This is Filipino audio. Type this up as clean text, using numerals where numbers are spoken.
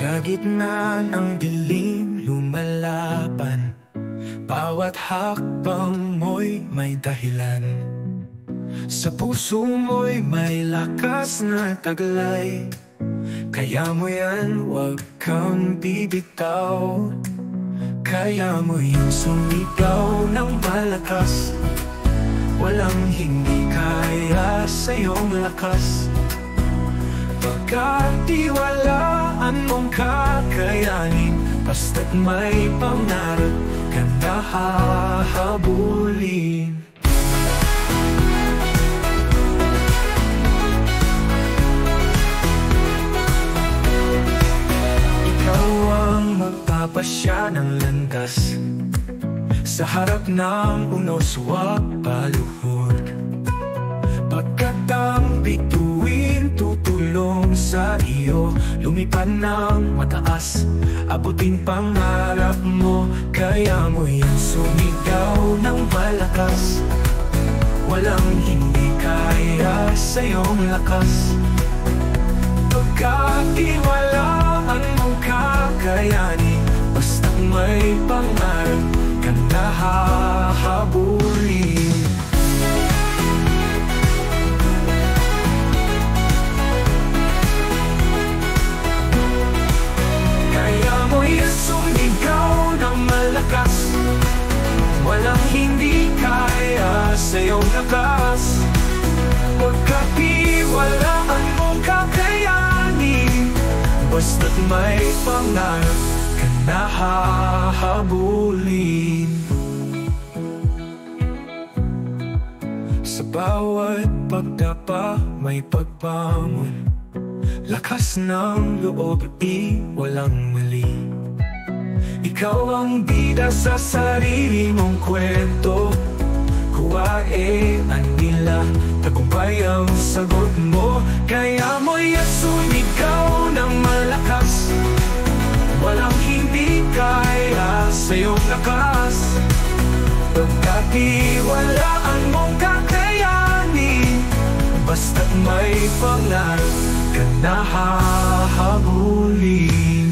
Sa gitna ng dilim lumalaban, bawat hakbang mo'y may dahilan. Sa puso mo'y may lakas na taglay, kaya mo yan huwag kang bibitaw. Kaya mo yan sumigaw ng malakas, walang hindi kaya sa iyong lakas. Pagkatiwalaan mong kakayanin, basta't may pangarap ka na hahabulin. Ikaw ang magpapasya ng landas, sa harap ng unos huwag paluhod. Pagkat ang bituin tutulong sa iyo, lumipad ng mataas, abutin pangarap mo. Kaya mo yan sumigaw ng malakas, walang hindi kaya sa iyong lakas. Pagkatiwalaan mong kakayanin, basta't may pangarap ka na hahabulin. Sumigaw ng malakas, walang hindi kaya sa iyong lakas. Pagkatiwalaan mong kakayanin, basta't may pangarap ka na hahabulin. Sa bawat pagdapa may pagbangon, lakas ng loob walang mali. Ikaw ang bida sa sarili mong kwento, kuwain nila, tagumpay ang sagot mo. Kaya mo yan sumigaw ng malakas, walang hindi kaya sa iyong lakas. Pagkatiwalaan mong kakayanin, basta't may pangarap ka na hahabulin.